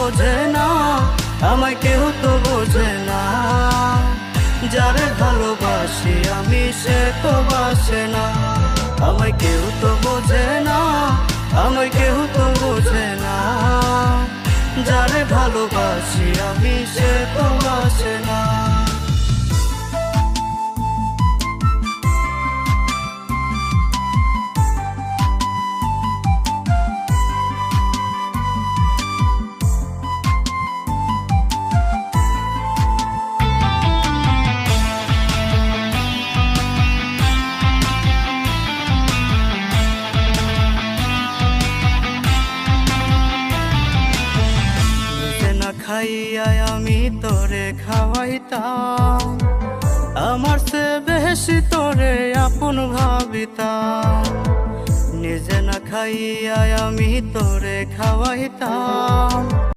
বোঝে না, আমায় কেউ তো বোঝে না। যারে ভালোবাসি আমি সে তো বাসে না, আমায় কেউ তো বোঝে না, আমায় কেউ তো বোঝে না। যারে ভালোবাসি আমি সে তো বাসে না। খাইয়া আমি তোরে খাওয়াইতাম, আমার সে বেশি তোরে আপন ভাবিতাম। নিজে না খাইয়া আমি তোরে খাওয়াইতাম।